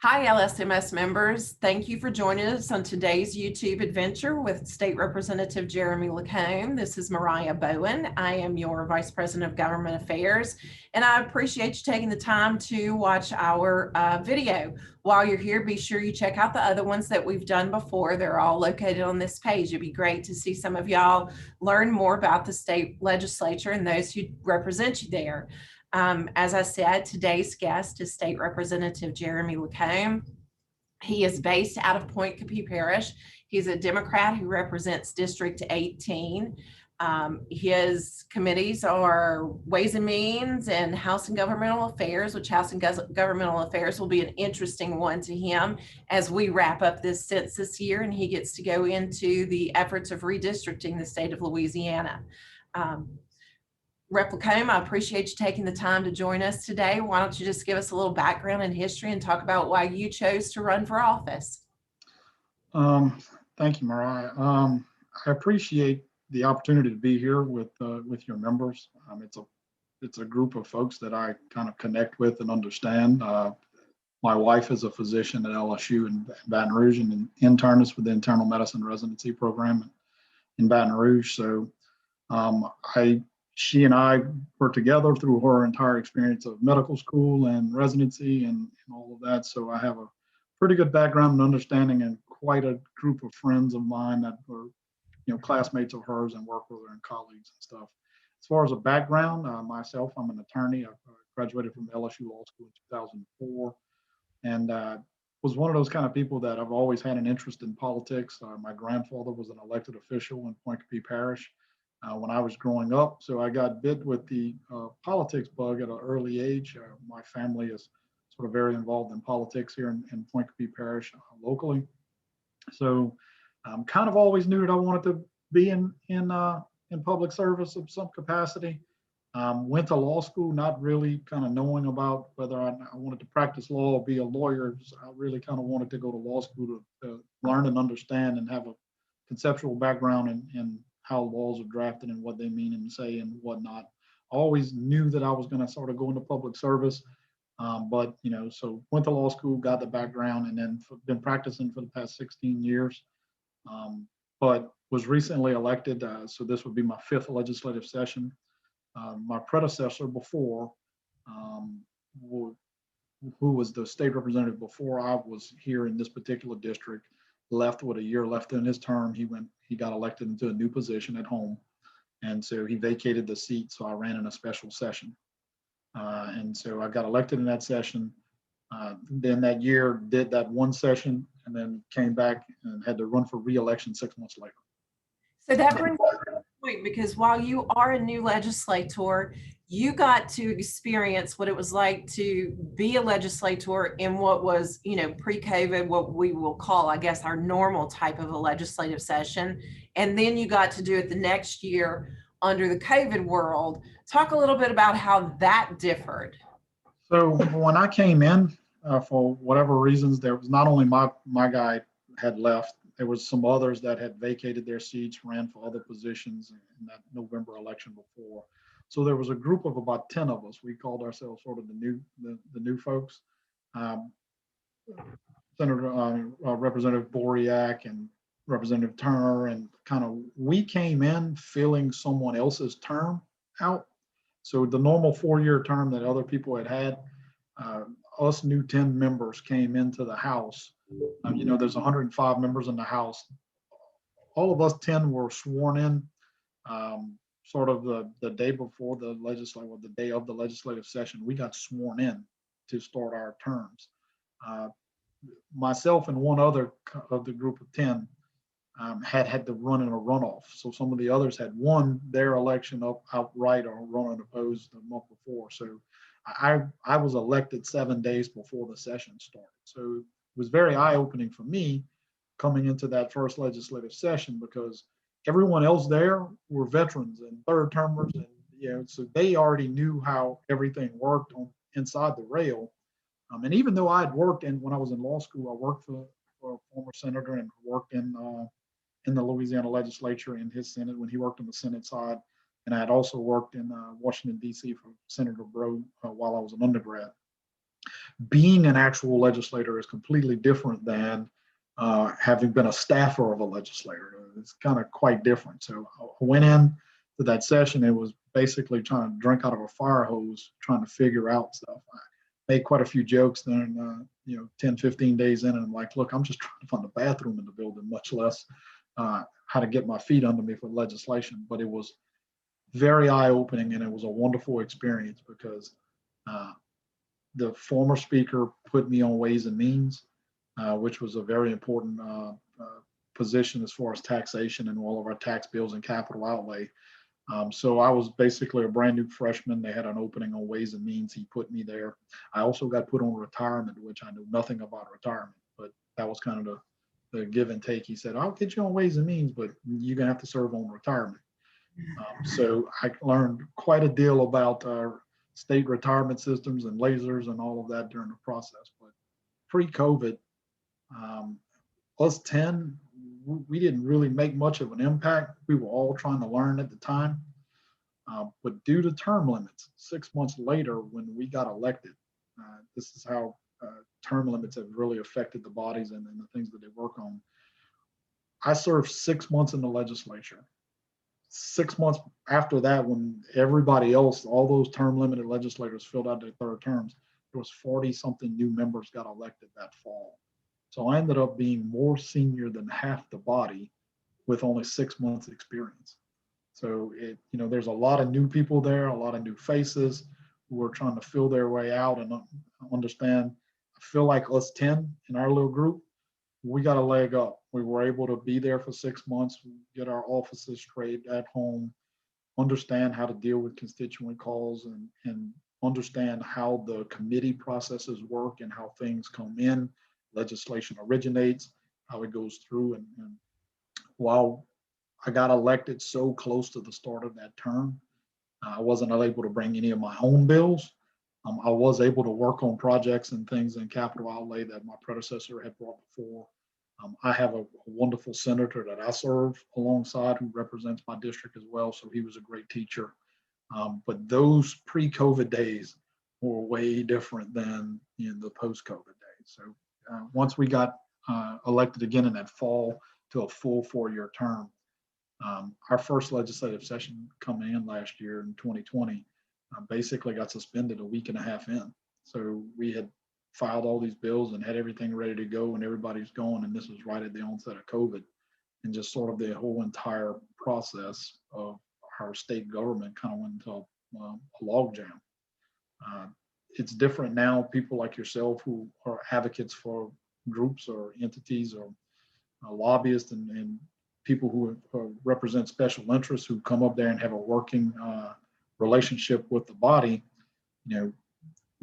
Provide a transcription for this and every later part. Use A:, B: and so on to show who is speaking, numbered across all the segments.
A: Hi, LSMS members. Thank you for joining us on today's YouTube adventure with State Representative Jeremy LaCombe. This is Mariah Bowen. I am your Vice President of Government Affairs, and I appreciate you taking the time to watch our video. While you're here, be sure you check out the other ones that we've done before. They're all located on this page. It'd be great to see some of y'all learn more about the state legislature and those who represent you there. As I said, today's guest is State Representative Jeremy LaCombe. He is based out of Pointe Coupee Parish. He's a Democrat who represents District 18. His committees are Ways and Means and House and Governmental Affairs, which House and Governmental Affairs will be an interesting one to him as we wrap up this census year and he gets to go into the efforts of redistricting the state of Louisiana. Rep. LaCombe, I appreciate you taking the time to join us today. Why don't you just give us a little background and history and talk about why you chose to run for office?
B: Thank you, Mariah. I appreciate the opportunity to be here with your members. It's a group of folks that I kind of connect with and understand. My wife is a physician at LSU in Baton Rouge and an internist with the internal medicine residency program in Baton Rouge. So she and I were together through her entire experience of medical school and residency and all of that. So I have a pretty good background and understanding and quite a group of friends of mine that were, classmates of hers and work with her and colleagues and stuff. As far as a background, myself, I'm an attorney. I graduated from LSU Law School in 2004 and was one of those kind of people that I've always had an interest in politics. My grandfather was an elected official in Pointe Coupee Parish when I was growing up. So I got bit with the politics bug at an early age. My family is sort of very involved in politics here in Pointe Coupee Parish locally. So kind of always knew that I wanted to be in public service of some capacity. Went to law school, not really kind of knowing about whether I wanted to practice law or be a lawyer. I really kind of wanted to go to law school to learn and understand and have a conceptual background in how laws are drafted and what they mean and say and whatnot. I always knew that I was going to sort of go into public service, but so went to law school, got the background, and then been practicing for the past 16 years. But was recently elected, so this would be my 5th legislative session. My predecessor before, who was the state representative before I was here in this particular district, left with a year left in his term. He got elected into a new position at home. And so he vacated the seat. So I ran in a special session. And so I got elected in that session. Then that year did that one session and then came back and had to run for re-election 6 months later.
A: So that brings me to the point, because while you are a new legislator, you got to experience what it was like to be a legislator in what was, pre-COVID, what we will call, I guess, our normal type of a legislative session. And then you got to do it the next year under the COVID world. Talk a little bit about how that differed.
B: So when I came in, for whatever reasons, there was not only my guy had left, there was some others that had vacated their seats, ran for other positions in that November election before. So there was a group of about 10 of us. We called ourselves sort of the new folks. Representative Boriak and Representative Turner, and kind of we came in filling someone else's term out. So the normal 4-year term that other people had, us new 10 members came into the House. There's 105 members in the House. All of us 10 were sworn in sort of the day before the day of the legislative session. We got sworn in to start our terms. Myself and one other of the group of 10 had to run in a runoff. So some of the others had won their election outright or run unopposed the month before. So I was elected 7 days before the session started. So it was very eye-opening for me coming into that first legislative session, because everyone else there were veterans and third termers, and so they already knew how everything worked inside the rail. And even though I had worked when I was in law school, I worked for a former senator and worked in the Louisiana legislature in his Senate when he worked on the Senate side. And I had also worked in Washington, D.C. for Senator Breaux while I was an undergrad. being an actual legislator is completely different than having been a staffer of a legislator. It's kind of quite different. So I went in to that session. It was basically trying to drink out of a fire hose, trying to figure out stuff. I made quite a few jokes then, 10, 15 days in, and I'm like, look, I'm just trying to find a bathroom in the building, much less how to get my feet under me for legislation. But it was very eye-opening, and it was a wonderful experience because the former speaker put me on Ways and Means, which was a very important position as far as taxation and all of our tax bills and capital outlay. So I was basically a brand new freshman. They had an opening on Ways and Means. He put me there. I also got put on retirement, which I knew nothing about retirement, but that was kind of the give and take. He said, I'll get you on Ways and Means, but you're going to have to serve on retirement. So I learned quite a deal about state retirement systems and lasers and all of that during the process. But pre-COVID, us 10, we didn't really make much of an impact. We were all trying to learn at the time. But due to term limits, 6 months later, when we got elected, this is how term limits have really affected the bodies and the things that they work on. I served 6 months in the legislature. 6 months after that, when everybody else, all those term limited legislators filled out their third terms, there was 40 something new members got elected that fall. So I ended up being more senior than half the body with only 6 months experience. So there's a lot of new people there, a lot of new faces who are trying to fill their way out and understand. I feel like us 10 in our little group, we got a leg up. We were able to be there for 6 months, get our offices straight at home, understand how to deal with constituent calls and understand how the committee processes work and how things come in, legislation originates, how it goes through. And while I got elected so close to the start of that term, I wasn't able to bring any of my own bills. I was able to work on projects and things in capital outlay that my predecessor had brought before. I have a wonderful senator that I serve alongside who represents my district as well. So he was a great teacher. But those pre-COVID days were way different than the post-COVID days. So once we got elected again in that fall to a full 4-year term, our first legislative session coming in last year in 2020 basically got suspended a week and a half in. So we had filed all these bills and had everything ready to go and everybody's going. And this was right at the onset of COVID, and just sort of the whole entire process of our state government kind of went into a logjam. It's different now. People like yourself who are advocates for groups or entities or lobbyists and people who represent special interests who come up there and have a working relationship with the body.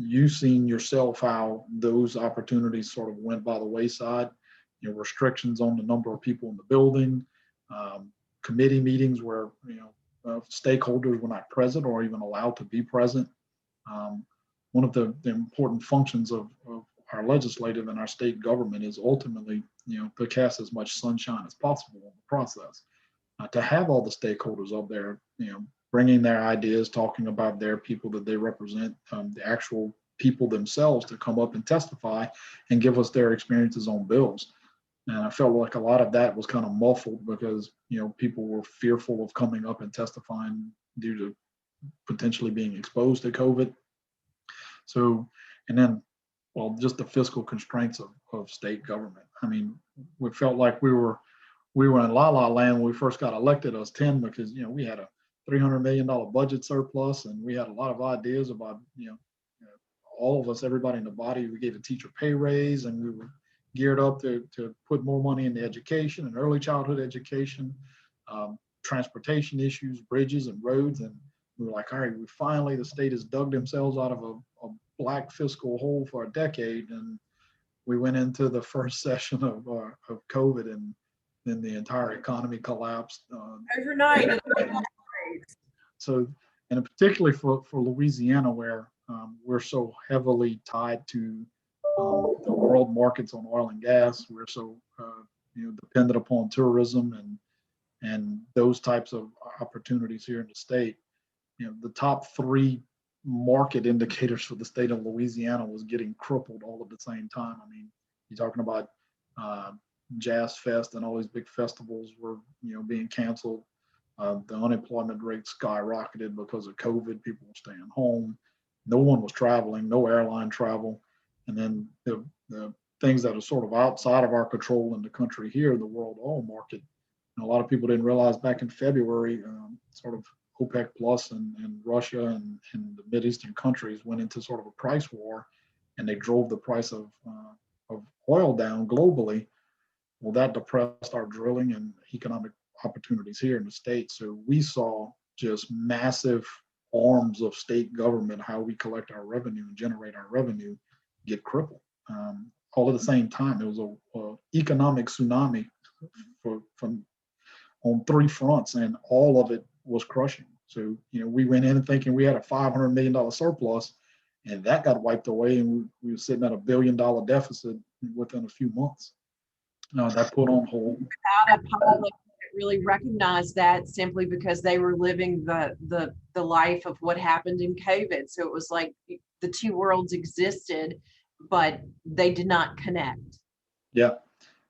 B: You've seen yourself how those opportunities sort of went by the wayside. Restrictions on the number of people in the building, committee meetings where stakeholders were not present or even allowed to be present. One of the important functions of our legislative and our state government is ultimately, to cast as much sunshine as possible in the process. To have all the stakeholders up there, bringing their ideas, talking about their people that they represent, the actual people themselves to come up and testify and give us their experiences on bills. And I felt like a lot of that was kind of muffled because, people were fearful of coming up and testifying due to potentially being exposed to COVID. So, and then, just the fiscal constraints of state government. I mean, we felt like we were in la la land when we first got elected as 10 because, we had a $300 million budget surplus and we had a lot of ideas about, all of us, everybody in the body. We gave a teacher pay raise and we were geared up to put more money into education and early childhood education, transportation issues, bridges and roads. And we were like, all right, the state has dug themselves out of a black fiscal hole for a decade. And we went into the first session of COVID and then the entire economy collapsed.
A: Overnight.
B: So, and particularly for Louisiana, where we're so heavily tied to the world markets on oil and gas, we're so dependent upon tourism and those types of opportunities here in the state. The top 3 market indicators for the state of Louisiana was getting crippled all at the same time. I mean, you're talking about Jazz Fest and all these big festivals were, being canceled. The unemployment rate skyrocketed because of COVID. People were staying home. No one was traveling, no airline travel. And then the things that are sort of outside of our control in the country here, the world oil market. And a lot of people didn't realize back in February, sort of OPEC Plus and Russia and the Mideastern countries went into sort of a price war, and they drove the price of oil down globally. Well, that depressed our drilling and economic opportunities here in the States. So we saw just massive arms of state government, how we collect our revenue and generate our revenue, get crippled. All at the same time, it was a economic tsunami from on three fronts, and all of it was crushing. So, we went in thinking we had a $500 million surplus, and that got wiped away, and we were sitting at $1 billion deficit within a few months. That put on hold.
A: Without a public that really recognized that, simply because they were living the life of what happened in COVID. So it was like the two worlds existed, but they did not connect.
B: Yeah,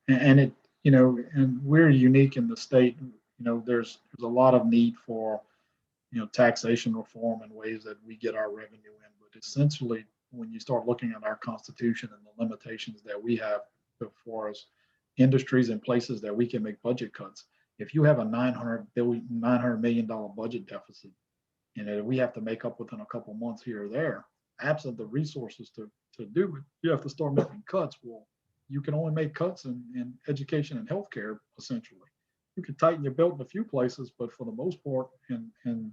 B: and it, and we're unique in the state. There's a lot of need for, taxation reform and ways that we get our revenue in. But essentially, when you start looking at our Constitution and the limitations that we have for us, industries and places that we can make budget cuts, if you have a $900 million budget deficit, and we have to make up within a couple months here or there, absent the resources to do it, you have to start making cuts. Well, you can only make cuts in education and healthcare, essentially. You can tighten your belt in a few places, but for the most part, in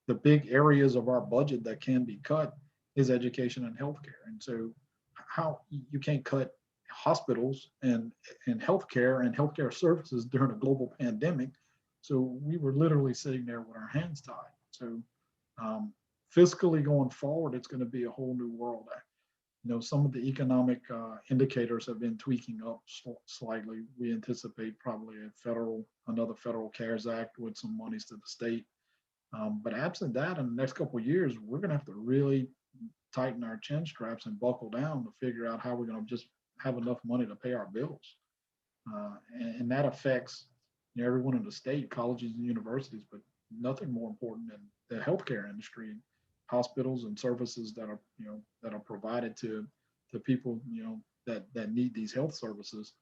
B: the big areas of our budget that can be cut is education and healthcare. And so how you can't cut hospitals and healthcare and healthcare services during a global pandemic. So we were literally sitting there with our hands tied. So fiscally going forward, it's going to be a whole new world. Some of the economic indicators have been tweaking up slightly. We anticipate probably another federal CARES Act with some monies to the state. But absent that, in the next couple of years, we're going to have to really tighten our chin straps and buckle down to figure out how we're going to just have enough money to pay our bills. And that affects everyone in the state, colleges and universities, but nothing more important than the healthcare industry, hospitals and services that are provided to people that need these health services.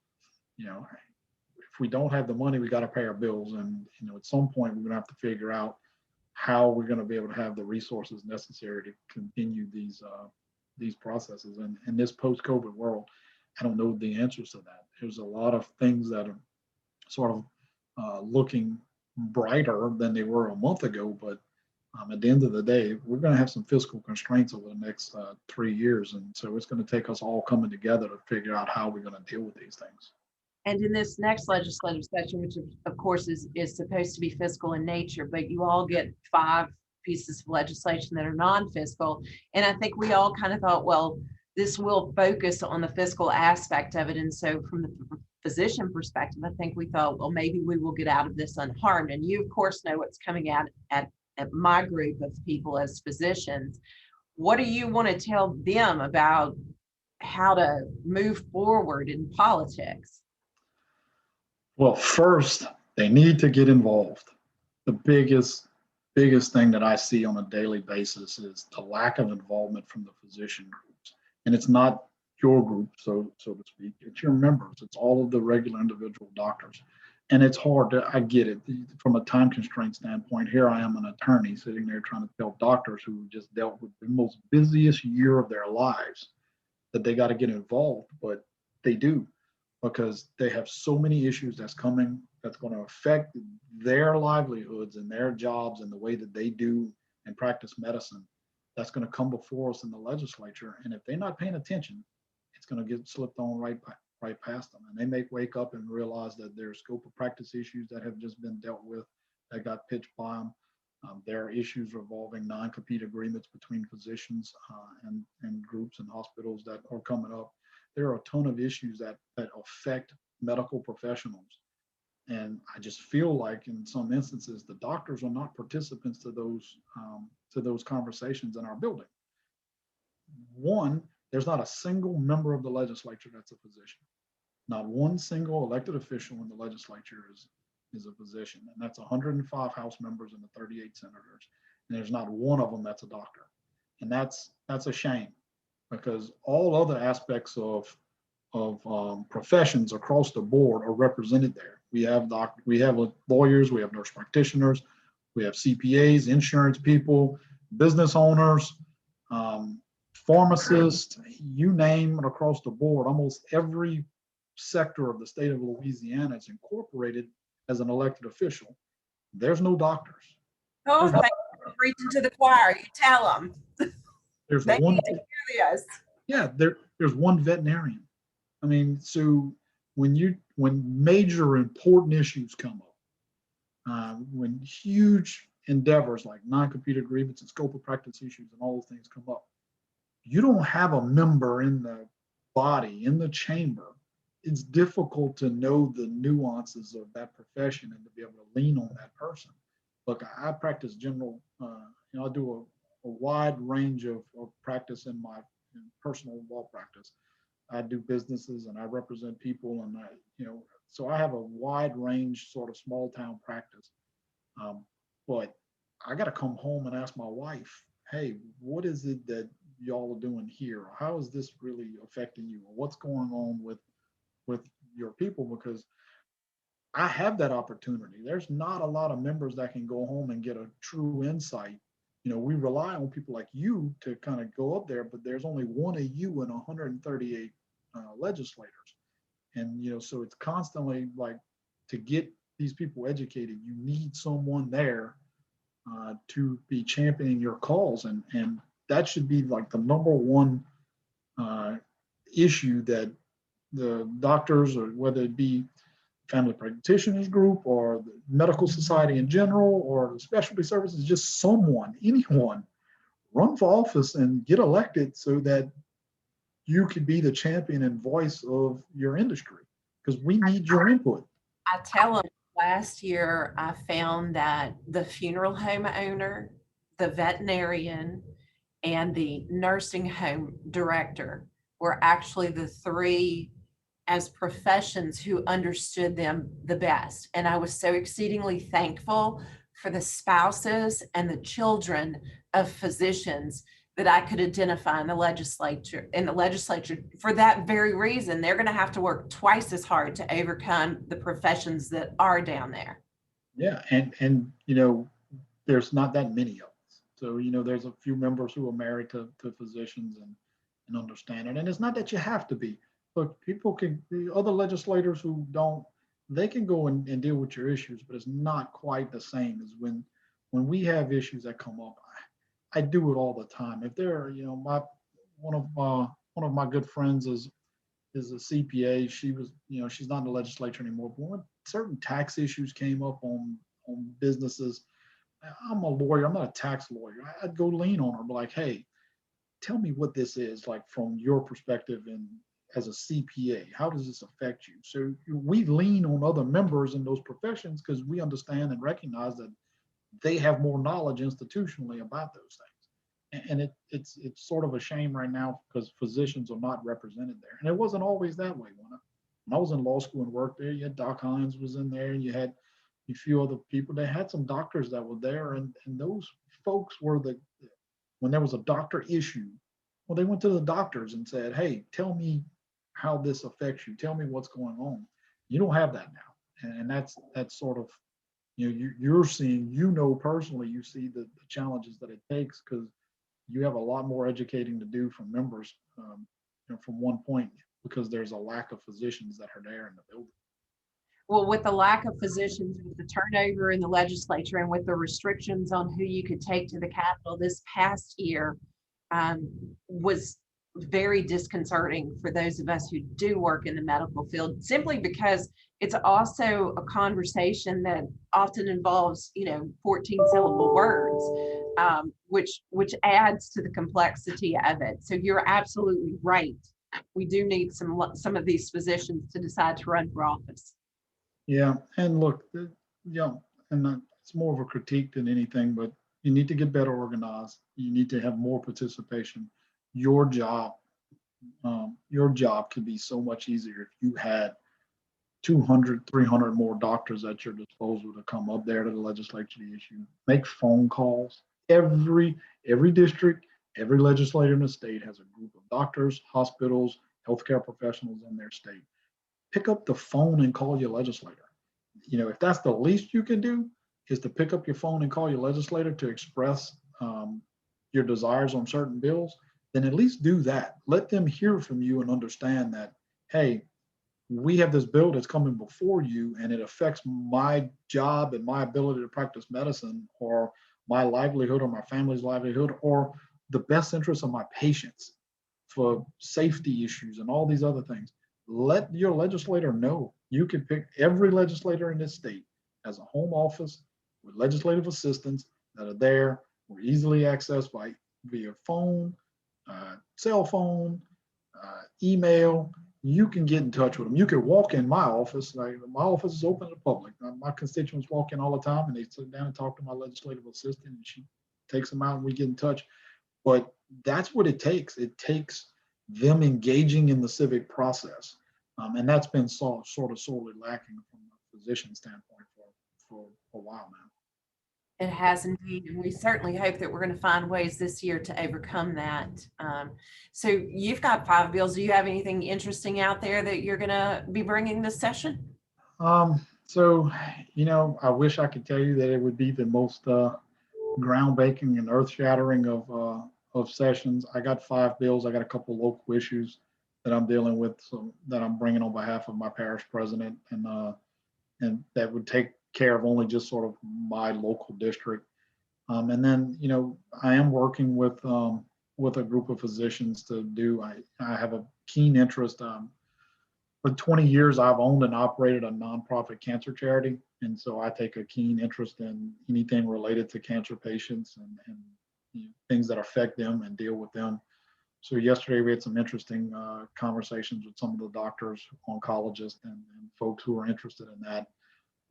B: If we don't have the money, we got to pay our bills, and at some point we're going to have to figure out how we're going to be able to have the resources necessary to continue these processes. And in this post-COVID world, I don't know the answers to that. There's a lot of things that are sort of looking brighter than they were a month ago, but at the end of the day, we're going to have some fiscal constraints over the next 3 years. And so it's going to take us all coming together to figure out how we're going to deal with these things.
A: And in this next legislative session, which of course is supposed to be fiscal in nature, but you all get 5 pieces of legislation that are non-fiscal. And I think we all kind of thought, well, this will focus on the fiscal aspect of it. And so from the physician perspective, I think we thought, well, maybe we will get out of this unharmed. And you, of course, know what's coming out at my group of people as physicians. What do you want to tell them about how to move forward in politics?
B: Well, first, they need to get involved. The biggest thing that I see on a daily basis is the lack of involvement from the physician groups. And it's not your group, so to speak. It's your members. It's all of the regular individual doctors. And it's hard I get it from a time constraint standpoint. Here I am, an attorney sitting there trying to tell doctors who just dealt with the most busiest year of their lives that they got to get involved, but they do, because they have so many issues that's going to affect their livelihoods and their jobs and the way that they do and practice medicine. That's going to come before us in the legislature. And if they're not paying attention, it's going to get slipped on right past them. And they may wake up and realize that there's scope of practice issues that have just been dealt with that got pitched by them. There are issues revolving non-compete agreements between physicians and groups and hospitals that are coming up. There are a ton of issues that affect medical professionals. And I just feel like in some instances, the doctors are not participants to those conversations in our building. One, there's not a single member of the legislature that's a physician. Not one single elected official in the legislature is a physician. And that's 105 House members and the 38 senators. And there's not one of them that's a doctor. And that's a shame, because all other aspects of professions across the board are represented there. We have lawyers, we have nurse practitioners, we have CPAs, insurance people, business owners, pharmacists, you name it, across the board. Almost every sector of the state of Louisiana is incorporated as an elected official. There's no doctors.
A: Oh, thank you for preaching to the choir. You tell them.
B: There's
A: They
B: one.
A: need to hear this.
B: Yeah, there's one veterinarian. I mean, so when major important issues come up, when huge endeavors like non-compete agreements and scope of practice issues and all those things come up, you don't have a member in the body, in the chamber. It's difficult to know the nuances of that profession and to be able to lean on that person. Look, I practice general, I do a wide range of practice in my personal law practice. I do businesses and I represent people, and so I have a wide range sort of small town practice. But I got to come home and ask my wife, hey, what is it that y'all are doing here? How is this really affecting you? Or what's going on with your people? Because I have that opportunity. There's not a lot of members that can go home and get a true insight. We rely on people like you to kind of go up there, but there's only one of you in 138 legislators. And, so it's constantly like, to get these people educated, you need someone there to be championing your cause. And that should be like the number one issue that the doctors, or whether it be family practitioners group or the medical society in general, or the specialty services, just anyone, run for office and get elected so that you could be the champion and voice of your industry, because we need your input.
A: I tell them, last year I found that the funeral home owner, the veterinarian, and the nursing home director were actually the three as professions who understood them the best. And I was so exceedingly thankful for the spouses and the children of physicians that I could identify in the legislature. For that very reason, they're going to have to work twice as hard to overcome the professions that are down there.
B: Yeah, and there's not that many of us. So there's a few members who are married to physicians and understand it. And it's not that you have to be. Look, the other legislators who don't, they can go and deal with your issues, but it's not quite the same as when we have issues that come up. I do it all the time. If there, one of my good friends is a CPA. She was, she's not in the legislature anymore. But when certain tax issues came up on businesses, I'm a lawyer. I'm not a tax lawyer. I'd go lean on her, be like, hey, tell me what this is like from your perspective and as a CPA. How does this affect you? So we lean on other members in those professions because we understand and recognize that they have more knowledge institutionally about those things. And it's sort of a shame right now because physicians are not represented there. And it wasn't always that way. When I was in law school and worked there, you had Doc Hines was in there, and you had a few other people. They had some doctors that were there, and those folks were when there was a doctor issue, well, they went to the doctors and said, hey, tell me how this affects you. Tell me what's going on. You don't have that now. And that's sort of, you're seeing, personally, you see the challenges that it takes because you have a lot more educating to do from members from one point because there's a lack of physicians that are there in the building.
A: Well, with the lack of physicians, with the turnover in the legislature, and with the restrictions on who you could take to the Capitol this past year, was very disconcerting for those of us who do work in the medical field, simply because it's also a conversation that often involves, 14-syllable words, which adds to the complexity of it. So you're absolutely right. We do need some of these physicians to decide to run for office.
B: Yeah, and look, yeah, and it's more of a critique than anything, but you need to get better organized. You need to have more participation. Your job, your job could be so much easier if you had 200, 300 more doctors at your disposal to come up there to the legislature to issue. Make phone calls. Every district, every legislator in the state has a group of doctors, hospitals, healthcare professionals in their state. Pick up the phone and call your legislator. If that's the least you can do, is to pick up your phone and call your legislator to express your desires on certain bills, then at least do that. Let them hear from you and understand that, hey, we have this bill that's coming before you and it affects my job and my ability to practice medicine, or my livelihood, or my family's livelihood, or the best interest of my patients, for safety issues and all these other things. Let your legislator know. You can pick every legislator in this state as a home office with legislative assistants that are there, or easily accessed by via phone, cell phone, email. You can get in touch with them. You can walk in my office. My office is open to the public. My constituents walk in all the time and they sit down and talk to my legislative assistant, and she takes them out and we get in touch. But that's what it takes. It takes them engaging in the civic process. And that's been sort of sorely lacking from a physician standpoint for a while now.
A: It has indeed, and we certainly hope that we're going to find ways this year to overcome that. So you've got 5 bills. Do you have anything interesting out there that you're going to be bringing this session?
B: So, I wish I could tell you that it would be the most groundbreaking and earth shattering of sessions. I got 5 bills. I got a couple of local issues that I'm dealing with, so that I'm bringing on behalf of my parish president, and that would take care of only just sort of my local district. And then, I am working with a group of physicians to do. I have a keen interest. For 20 years, I've owned and operated a nonprofit cancer charity, and so I take a keen interest in anything related to cancer patients and things that affect them and deal with them. So yesterday we had some interesting conversations with some of the doctors, oncologists, and folks who are interested in that,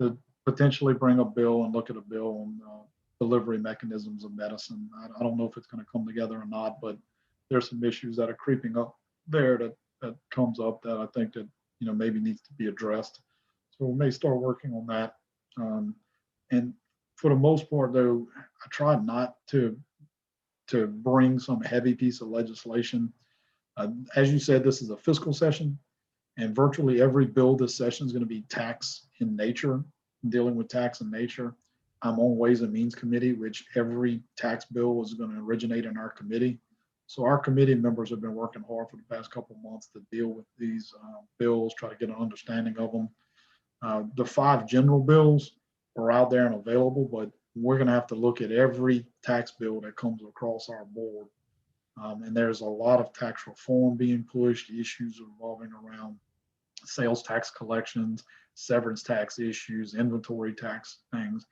B: to potentially bring a bill and look at a bill on delivery mechanisms of medicine. I don't know if it's going to come together or not, but there's some issues that are creeping up there that comes up that I think that maybe needs to be addressed. So we may start working on that. And for the most part, though, I try not to bring some heavy piece of legislation. As you said, this is a fiscal session, and virtually every bill this session is going to be tax in nature, dealing with tax in nature. I'm on Ways and Means Committee, which every tax bill is going to originate in our committee. So our committee members have been working hard for the past couple of months to deal with these bills, try to get an understanding of them. The 5 general bills are out there and available, but we're going to have to look at every tax bill that comes across our board. And there's a lot of tax reform being pushed, issues revolving around sales tax collections, severance tax issues, inventory tax things,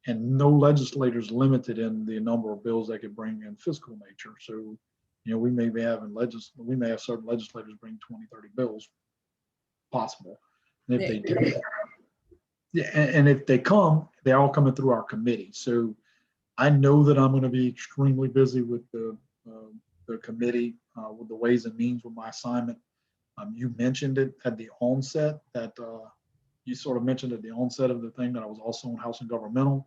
B: and no legislators limited in the number of bills they could bring in fiscal nature. So, we may be having we may have certain legislators bring 20, 30 bills possible. And if they do, yeah, and if they come, they're all coming through our committee. So I know that I'm going to be extremely busy with the committee, with the Ways and Means, with my assignment. You mentioned it at the onset that you sort of mentioned at the onset of the thing that I was also on House and Governmental.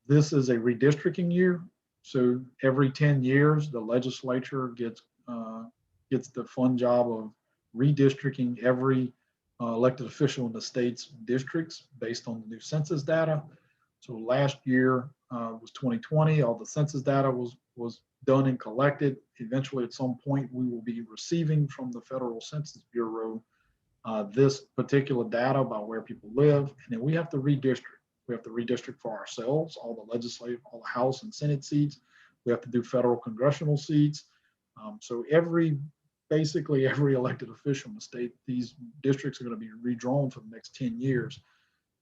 B: This is a redistricting year. So every 10 years, the legislature gets the fun job of redistricting every elected official in the state's districts based on the new census data. So last year was 2020. All the census data was done and collected. Eventually, at some point, we will be receiving from the Federal Census Bureau this particular data about where people live, and then we have to redistrict. We have to redistrict for ourselves, all the House and Senate seats. We have to do federal congressional seats. So basically every elected official in the state, these districts are going to be redrawn for the next 10 years.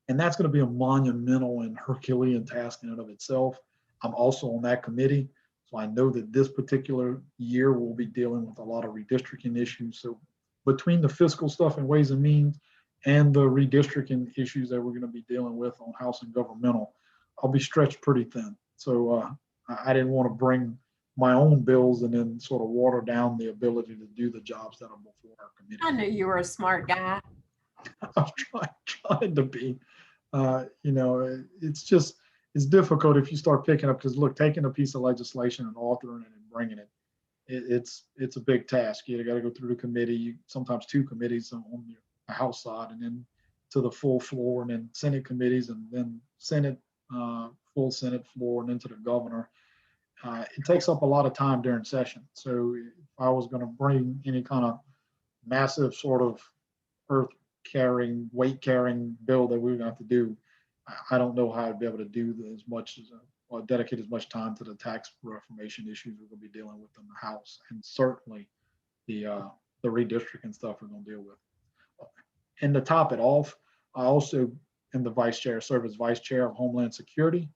B: And that's going to be a monumental and Herculean task in and of itself. I'm also on that committee. So I know that this particular year we'll be dealing with a lot of redistricting issues. So between the fiscal stuff and Ways and Means and the redistricting issues that we're going to be dealing with on House and Governmental, I'll be stretched pretty thin. So I didn't want to bring my own bills and then sort of water down the ability to do the jobs that are before our committee.
A: I knew you were a smart guy.
B: I'm trying to be. It's difficult if you start picking up, because look, taking a piece of legislation and authoring it and bringing it, it's a big task. You got to go through the committee, sometimes two committees on the House side, and then to the full floor, and then Senate committees, and then full Senate floor, and then to the governor. It takes up a lot of time during session. So if I was going to bring any kind of massive sort of weight carrying bill that we were going to have to do, I don't know how I'd be able to do as much as or dedicate as much time to the tax reformation issues we're going to be dealing with in the House, and certainly the redistricting stuff we're going to deal with. And to top it off, I also am the vice chair, serve as vice chair of Homeland Security.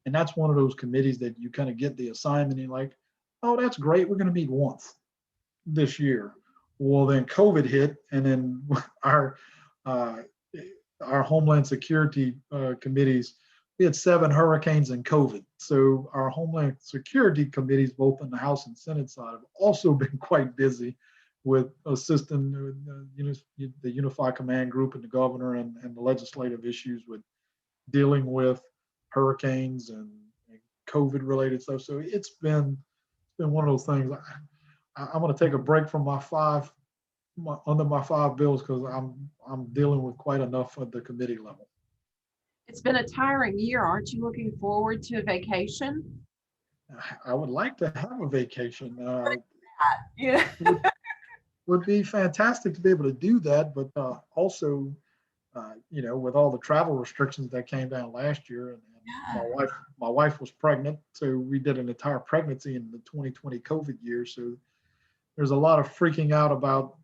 B: And that's one of those committees that you kind of get the assignment and you're like, oh, that's great. We're going to meet once this year. Well, then COVID hit, and then our Homeland Security committees, we had 7 hurricanes and COVID. So our Homeland Security committees, both in the House and Senate side, have also been quite busy with assisting the Unified Command Group and the governor and the legislative issues with dealing with hurricanes and COVID related stuff. So it's been one of those things. I'm going to take a break from under my 5 bills, because I'm dealing with quite enough at the committee level.
A: It's been a tiring year. Aren't you looking forward to a vacation?
B: I would like to have a vacation.
A: Yeah.
B: Would be fantastic to be able to do that, but also, with all the travel restrictions that came down last year, and my wife was pregnant, so we did an entire pregnancy in the 2020 COVID year. So there's a lot of freaking out about,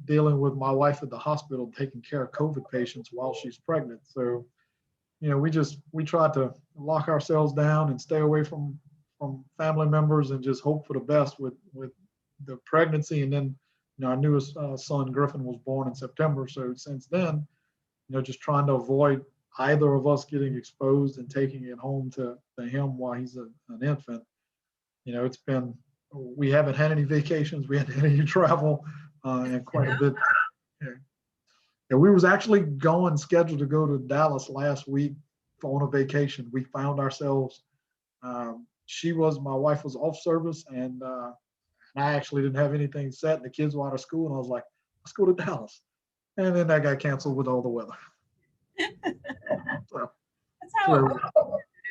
B: dealing with my wife at the hospital, taking care of COVID patients while she's pregnant. So, we tried to lock ourselves down and stay away from family members and just hope for the best with the pregnancy. And then, our newest son, Griffin, was born in September. So since then, just trying to avoid either of us getting exposed and taking it home to him while he's an infant. We haven't had any vacations. We haven't had any travel and quite a bit. And we was actually scheduled to go to Dallas last week on a vacation. We found ourselves, my wife was off service, and I actually didn't have anything set, and the kids were out of school, and I was like, let's go to Dallas. And then that got canceled with all the weather. So,
A: that's how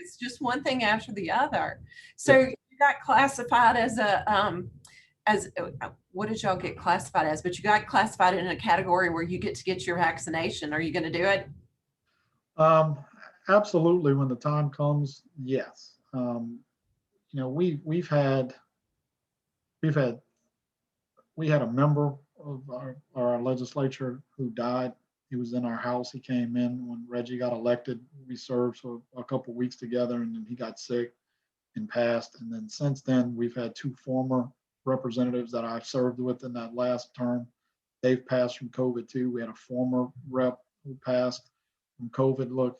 A: it's just one thing after the other. So you got classified as what did y'all get classified as? But you got classified in a category where you get to get your vaccination. Are you going to do it?
B: Absolutely. When the time comes, yes. We had a member of our legislature who died. He was in our house. He came in when Reggie got elected. We served for a couple of weeks together, and then he got sick and passed. And then since then, we've had 2 former representatives that I've served with in that last term. They've passed from COVID too. We had a former rep who passed from COVID. Look,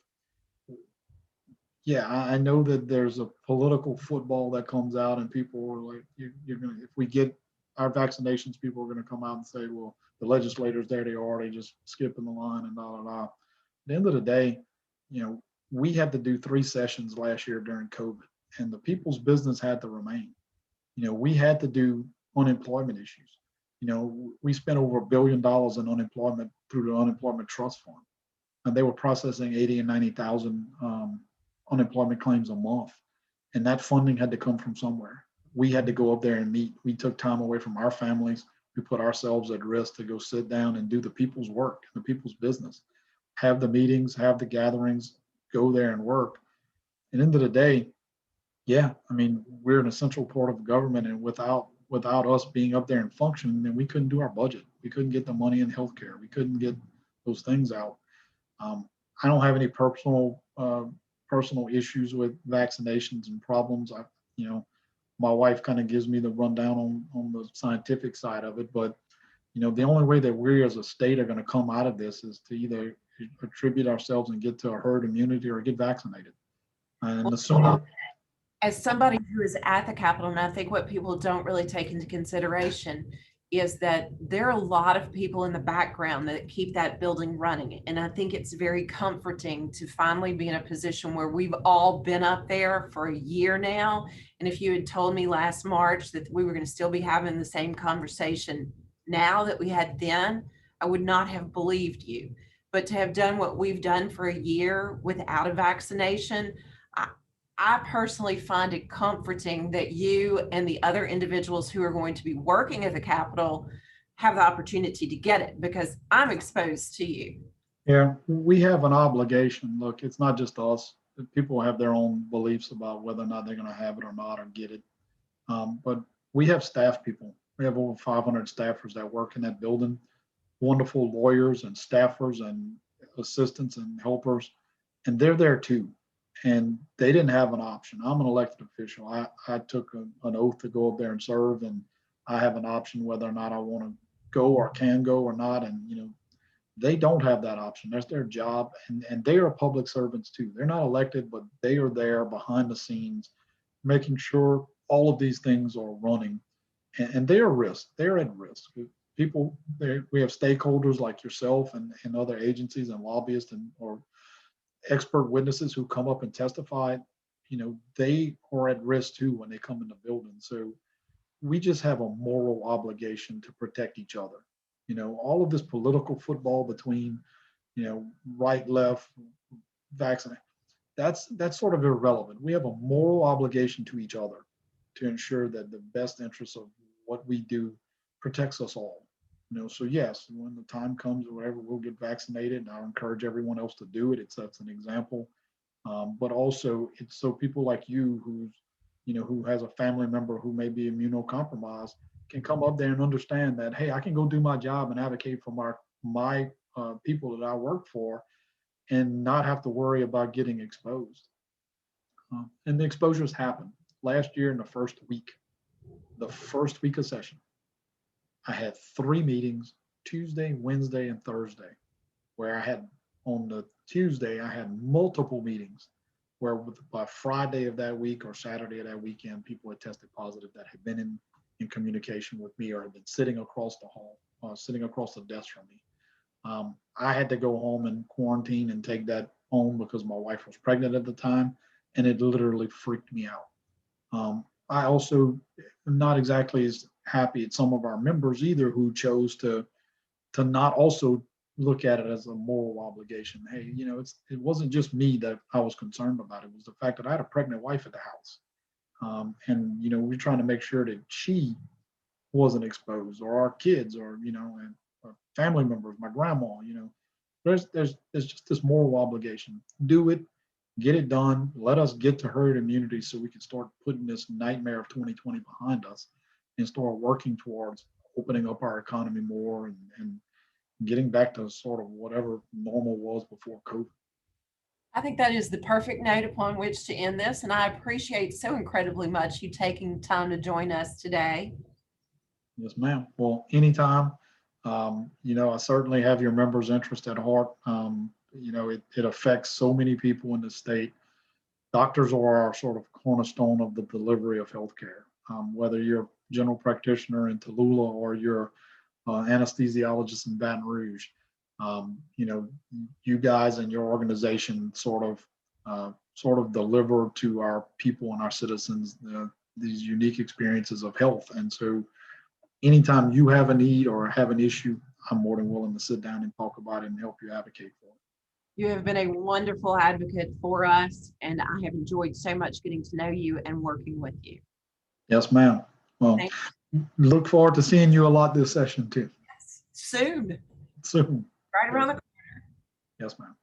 B: yeah, I know that there's a political football that comes out, and people are like, you're gonna, if we get our vaccinations, people are going to come out and say, well, the legislators there, they already just skipping the line and blah, blah, blah. At the end of the day, we had to do 3 sessions last year during COVID, and the people's business had to remain. We had to do unemployment issues. We spent over $1 billion in unemployment through the unemployment trust fund, and they were processing 80 and 90,000 unemployment claims a month. And that funding had to come from somewhere. We had to go up there and meet. We took time away from our families. We put ourselves at risk to go sit down and do the people's work, the people's business, have the meetings, have the gatherings, go there and work. And end of the day, yeah, I mean, we're an essential part of the government, and without us being up there and functioning, then we couldn't do our budget. We couldn't get the money in healthcare. We couldn't get those things out. I don't have any personal issues with vaccinations and problems. My wife kind of gives me the rundown on the scientific side of it, but The only way that we as a state are going to come out of this is to either attribute ourselves and get to a herd immunity or get vaccinated. And the sooner.
A: As somebody who is at the Capitol, and I think what people don't really take into consideration is that there are a lot of people in the background that keep that building running. And I think it's very comforting to finally be in a position where we've all been up there for a year now. And if you had told me last March that we were going to still be having the same conversation now that we had then, I would not have believed you. But to have done what we've done for a year without a vaccination, I personally find it comforting that you and the other individuals who are going to be working at the Capitol have the opportunity to get it, because I'm exposed to you.
B: Yeah, we have an obligation. Look, it's not just us. People have their own beliefs about whether or not they're going to have it or not or get it. But we have staff people. We have over 500 staffers that work in that building, wonderful lawyers and staffers and assistants and helpers, and they're there too. And they didn't have an option. I'm an elected official. I took an oath to go up there and serve, and I have an option whether or not I want to go or can go or not. And, they don't have that option. That's their job. And they are public servants too. They're not elected, but they are there behind the scenes, making sure all of these things are running. And they are risk. They're at risk. People, we have stakeholders like yourself and other agencies and lobbyists or expert witnesses who come up and testify. They are at risk too when they come in the building. So we just have a moral obligation to protect each other. All of this political football between, right, left, vaccinate, that's sort of irrelevant. We have a moral obligation to each other to ensure that the best interests of what we do protects us all. So yes, when the time comes or whatever, we'll get vaccinated, and I'll encourage everyone else to do it. That's an example. But also it's so people like you who has a family member who may be immunocompromised can come up there and understand that, hey, I can go do my job and advocate for my people that I work for and not have to worry about getting exposed. And the exposures happen. Last year in the first week of session, I had 3 meetings, Tuesday, Wednesday, and Thursday, where on the Tuesday, I had multiple meetings where by Friday of that week or Saturday of that weekend, people had tested positive that had been in communication with me or had been sitting across the hall, sitting across the desk from me. I had to go home and quarantine and take that home because my wife was pregnant at the time, and it literally freaked me out. I also am not exactly as happy at some of our members either who chose to not also look at it as a moral obligation. Hey, it wasn't just me that I was concerned about. It was the fact that I had a pregnant wife at the house. And we're trying to make sure that she wasn't exposed, or our kids, or and our family members, my grandma. There's just this moral obligation. Do it, get it done. Let us get to herd immunity so we can start putting this nightmare of 2020 behind us and start working towards opening up our economy more and getting back to sort of whatever normal was before COVID.
A: I think that is the perfect note upon which to end this. And I appreciate so incredibly much you taking time to join us today.
B: Yes, ma'am. Well, anytime. I certainly have your members' interest at heart. It affects so many people in the state. Doctors are our sort of cornerstone of the delivery of healthcare. Whether you're a general practitioner in Tallulah or you're anesthesiologist in Baton Rouge, you guys and your organization sort of deliver to our people and our citizens these unique experiences of health. And so anytime you have a need or have an issue, I'm more than willing to sit down and talk about it and help you advocate for it.
A: You have been a wonderful advocate for us, and I have enjoyed so much getting to know you and working with you.
B: Yes, ma'am. Well, look forward to seeing you a lot this session too.
A: Yes, soon.
B: Soon.
A: Right around the corner.
B: Yes, ma'am.